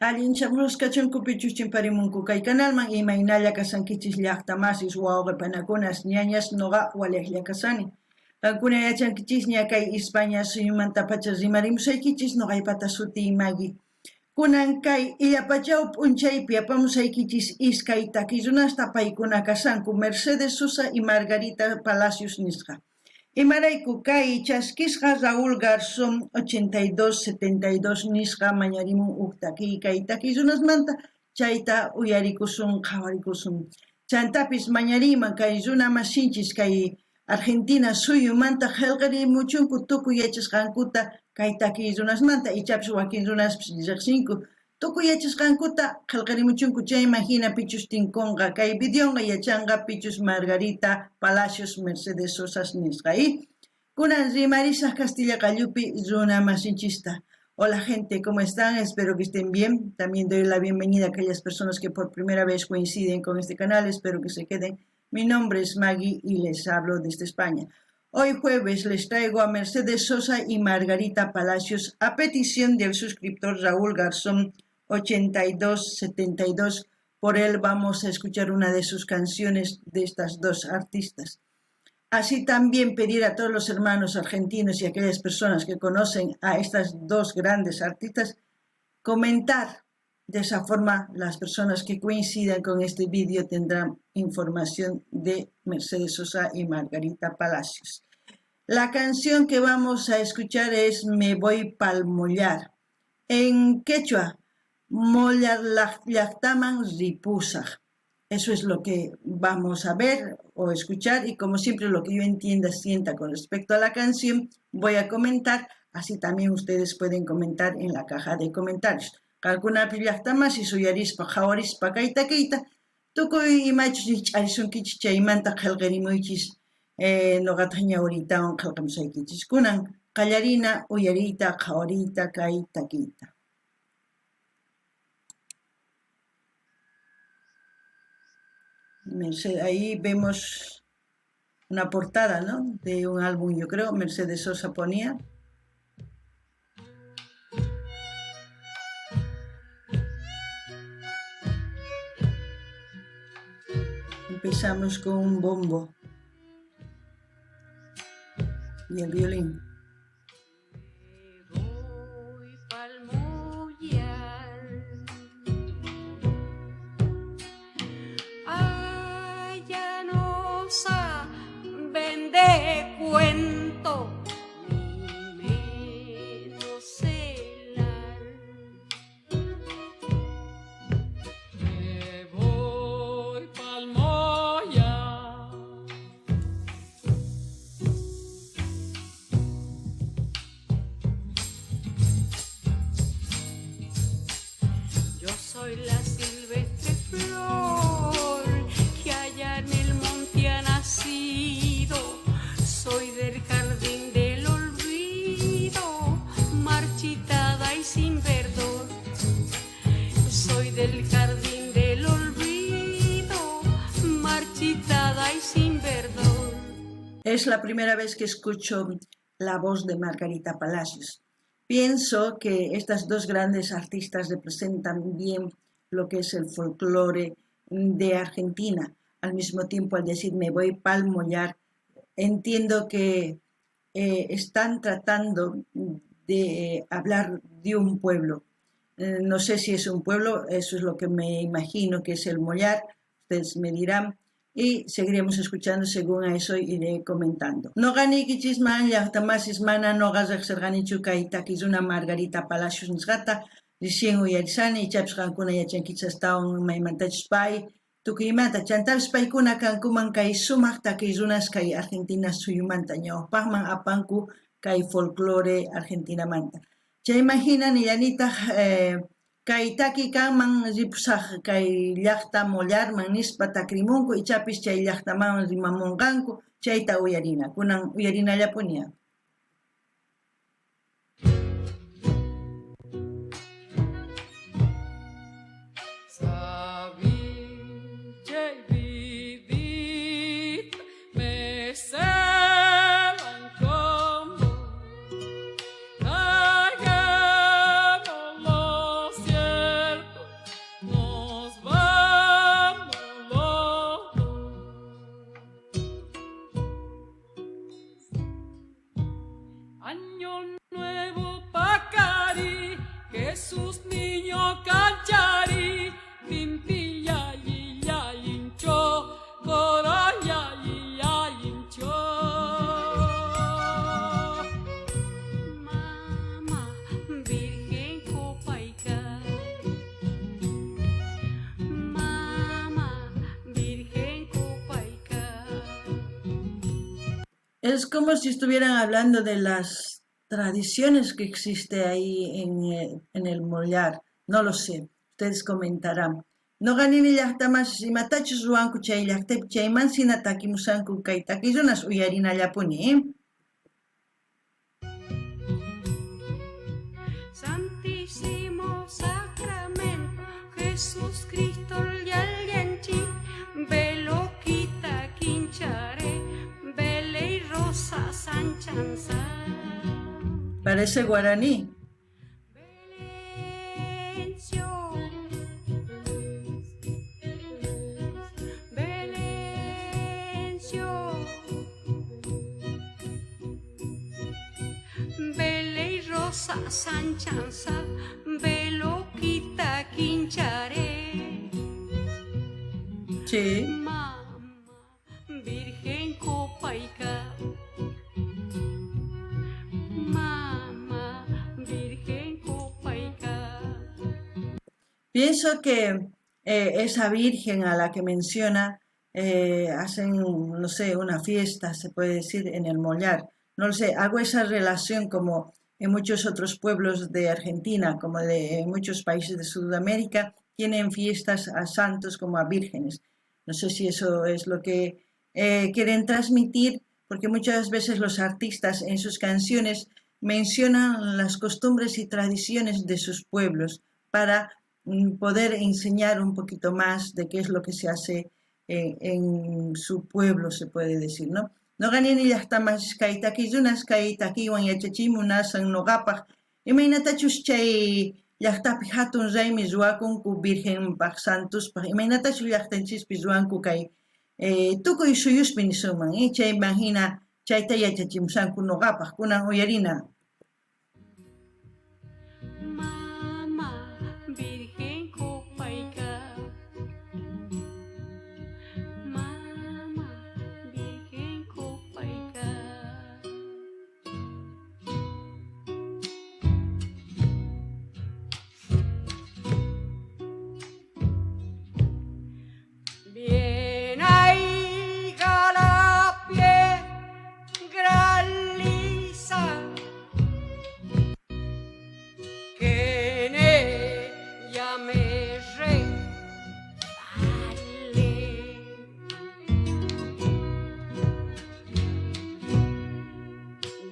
Allinchamusqachunku pichuchimparimunku kay kanalman imaynalla kasankichis llaqtamasis wawqipanakunas ñañas noqa waliqlla kasani. Qankuna yachankichis ña kay España suyumantapacha rimarimusaykichis noqaypata suti Maggie. Kunan kay illapachaw p'unchaypi apamusaykichis iskay takirunasta paykuna kasanku Mercedes Sosa y Margarita Palacios nisqa. Imarayku kay chaskisqa Raúl Garzón 8272 nisqa mañarimun uktaki kay takirunasmanta chayta uyarikusun qhawarikusun. Chantapis mañariman kay runa masinchis kay Argentina suyumanta qillqarimuchunku tukuy yachasqankuta kay takirunasmanta ichapis wakin runaspis riqsinku tukuy yachasqankuta qillqarimuchunku chay imagina pichus tinkunqa kay videonqa yachanqa pichus Margarita Palacios Mercedes Sosas nisqa kunan rimarisaq Castilla Qallupi runa masinchista. Hola gente, ¿cómo están? Espero que estén bien. También doy la bienvenida a aquellas personas que por primera vez coinciden con este canal. Espero que se queden. Mi nombre es Maggie y les hablo desde España. Hoy jueves les traigo a Mercedes Sosa y Margarita Palacios a petición del suscriptor Raúl Garzón 8272. Por él vamos a escuchar una de sus canciones de estas dos artistas. Así también pedir a todos los hermanos argentinos y a aquellas personas que conocen a estas dos grandes artistas comentar. De esa forma, las personas que coincidan con este vídeo tendrán información de Mercedes Sosa y Margarita Palacios. La canción que vamos a escuchar es Me voy pa'l mollar. En quechua, mollar llaqtaman ripusaq. Eso es lo que vamos a ver o escuchar y como siempre lo que yo entienda, sienta con respecto a la canción, voy a comentar, así también ustedes pueden comentar en la caja de comentarios. Kalkunapi llaqtamas suyarispa hawarispa kayta tukuy imachus ch'arisunkichis chaymanta qillqarimuychis noqata ñawritawan qillqamusaykichis kunan qallarina uyariyta hawariyta kayta. Ahí vemos una portada, ¿no? De un álbum, yo creo, Mercedes Sosa ponía. Empezamos con un bombo y el violín. Vende cuento ni menos celar. Me voy pa'l mollar. Yo soy la silvestre flor que allá en el monte ha nacido. Soy del jardín del olvido, marchitada y sin verdor. Soy del jardín del olvido, marchitada y sin verdor. Es la primera vez que escucho la voz de Margarita Palacios. Pienso que estas dos grandes artistas representan bien lo que es el folclore de Argentina. Al mismo tiempo, al decir me voy pa'l mollar, entiendo que están tratando de hablar de un pueblo. No sé si es un pueblo, eso es lo que me imagino que es el mollar. Ustedes me dirán. Y seguiremos escuchando según a eso iré comentando. No gani kichisman llaqtamasis mana noqa riqsirqanichu kay takiruna Margarita Palacios nisqata recién uyarisani ichapis qankuna yachankichastawan maymantachus pay tukuymanta chantapis paykuna kankuman kay sumaq takirunas kay Argentina suyumanta ñawpaqman apanku kay folclore Argentinamanta. Chay imaginan yanitaq kay taki kanman ripusaq kay llaqta mollarman nispa takrimunku ichapis chay llaqtaman rimamunqanku chayta uyarina kunan uyarinallapuniya. Jesús niño canchari, timpilla y ya hinchó, coraya y ya hinchó. Mama, Virgen Copaica. Mama, Virgen Copaica. Es como si estuvieran hablando de las tradiciones que existe ahí en el mollar. No lo sé, ustedes comentarán. No ganin llaqtamas imatachus ruanku chay llaqtapi chayman sina takimusanku kay takillunas uyarinallapuni. Santísimo Sacramento, Jesús Cristo Yalyanchi, velo quita quinchare, vele y rosa sanchanza. Parece guaraní. Belencio, Belencio, vele y rosa sanchanza, velo quita quinchare. Sí. Mama, Virgen Copaica. Mama, Virgen Copaica. Pienso que esa virgen a la que menciona hacen, no sé, una fiesta, se puede decir, en el mollar. No lo sé, hago esa relación como en muchos otros pueblos de Argentina, como de en muchos países de Sudamérica, tienen fiestas a santos como a vírgenes. No sé si eso es lo que quieren transmitir, porque muchas veces los artistas en sus canciones mencionan las costumbres y tradiciones de sus pueblos para poder enseñar un poquito más de qué es lo que se hace en su pueblo, se puede decir, ¿no? No ganin llaqtamas kay takillunas kay takiwan yachachimunasan noqapaq imaynatachus chay llaqtapi hatun raymi ruwakunku virgenpaq santuspaq imaynatachus llaqtanchispi ruwanku kay tukuy suyuspi nisuman chayman hina chayta yachachimusanku noqapaq kunan uyarina. Mama, Virgen Copaica. Mama, Virgen Copaica. Bien ahí, Galapie, gran lisa, que en ella me resbale.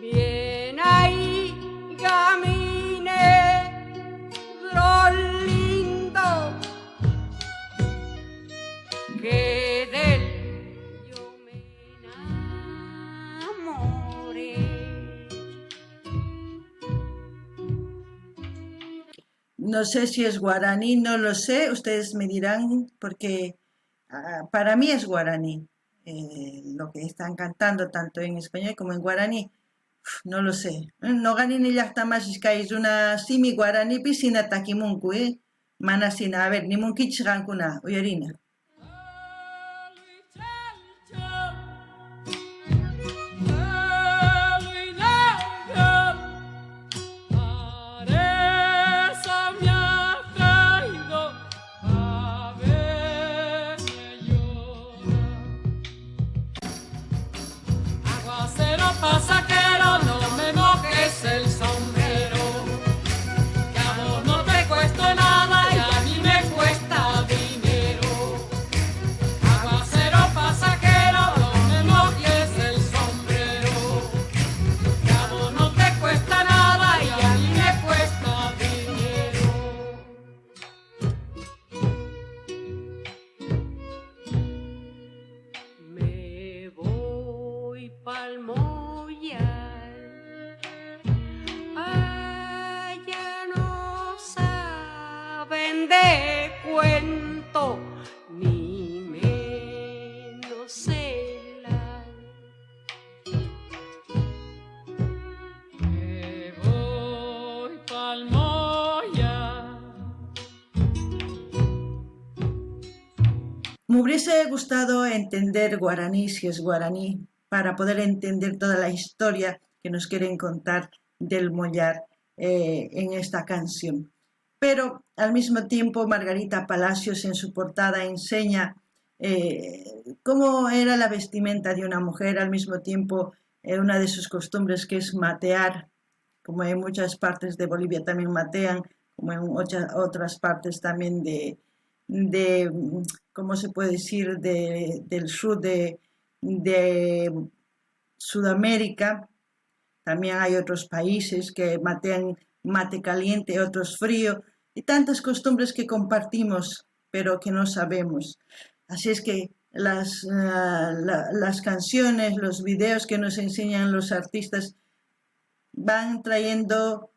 Bien ahí, camine, lindo, que de él yo me enamoré. No sé si es guaraní, no lo sé, ustedes me dirán, porque para mí es guaraní, lo que están cantando tanto en español como en guaraní. No lo sé. No ganin llaqtamas una simi guaraní piscina takimunku, mana sina, a ver, ni munkichis qankuna, uyarina. Pasajero, no me mojes el sombrero, que a vos no te cuesta nada y a mí me cuesta dinero. Aguacero pasajero, no me mojes el sombrero, que a vos no te cuesta nada y a mí me cuesta dinero. Me voy pa'l allá no saben de cuento, ni menos celan. Me voy pa'l Moya, Me hubiese gustado entender guaraní, si es guaraní, para poder entender toda la historia que nos quieren contar del mollar en esta canción. Pero al mismo tiempo Margarita Palacios en su portada enseña cómo era la vestimenta de una mujer, al mismo tiempo una de sus costumbres que es matear, como en muchas partes de Bolivia también matean, como en otras partes también de ¿cómo se puede decir?, del sur de Sudamérica. También hay otros países que matean mate caliente, otros frío, y tantas costumbres que compartimos, pero que no sabemos. Así es que las canciones, los videos que nos enseñan los artistas van trayendo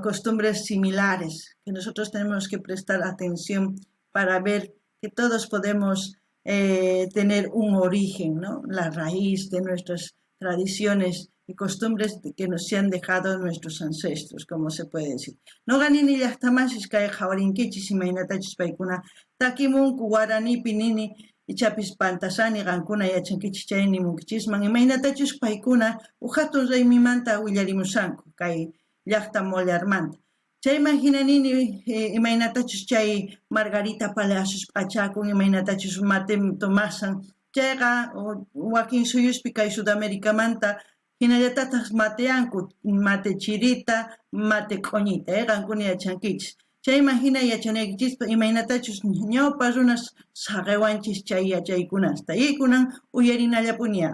costumbres similares, que nosotros tenemos que prestar atención para ver que todos podemos tener un origen, ¿no? La raíz de nuestras tradiciones y costumbres que nos se han dejado nuestros ancestros, como se puede decir. No ganini llaqtamasis kay qhawarinkichis imaynatachis paykuna takimunku guaranipi nini ichapis pantasani qankuna yachankichis chay nimunkichisman imaynatachis paykuna hatun raymimanta willarimusanku kay llaqta mollarmanta. Chay imaginanini imaynatachis chay Margarita Palacios p'achakun imaynatachis mate tomasan chayqa wakin suyuspi kay Sudamerikamanta hinallatataq mateanku mate chirita, mate q'uñita qankuna yachankichis. Chay imagina yachanaykichis imaynatachus ñawpa runas saqewanchis chay yachaykunasta yaykunan uyarinallapuña.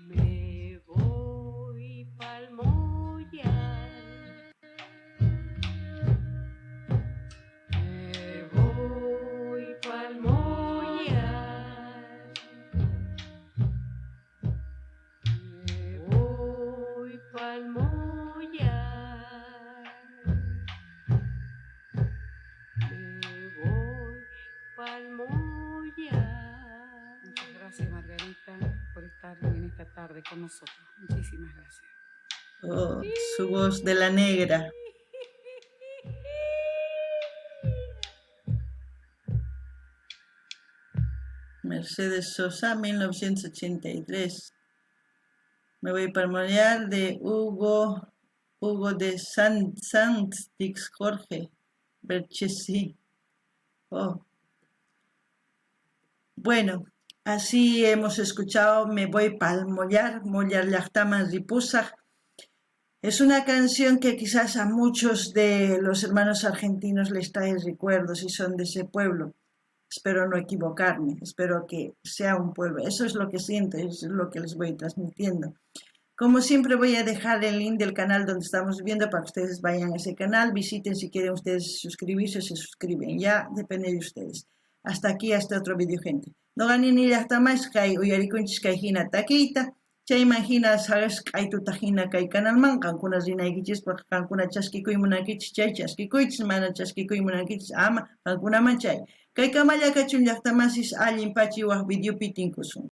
Me voy pa'l mollar, me voy pa'l mollar, me voy pa'l mollar, me voy pa'l mollar. Muchas gracias, Margarita, por estar en esta tarde con nosotros. Muchísimas gracias. Oh, su voz de la negra. Mercedes Sosa, 1983. Me voy para mollar de Hugo de Santix, Jorge Berchesi. Oh. Bueno, así hemos escuchado Me voy para mollar llaqtaman ripusaq. Es una canción que quizás a muchos de los hermanos argentinos les trae recuerdos y son de ese pueblo. Espero no equivocarme, espero que sea un pueblo. Eso es lo que siento, eso es lo que les voy transmitiendo. Como siempre voy a dejar el link del canal donde estamos viendo para que ustedes vayan a ese canal, visiten si quieren ustedes suscribirse, se suscriben, ya depende de ustedes. Hasta aquí, hasta otro video, gente. No ganen ni hasta más, kay uyarikunchis kay hina taquita, chay imagina, sabes, kay tu tajina kay canal man, kankuna rinaykichis, porque kankuna chaskikuy munakichis, chay chaskikuychis, mana chaskikuy munakichis, ama, kankuna manchay. Kay kamalla kachun llaqtamasis allin pachi waq videopi tinkusun.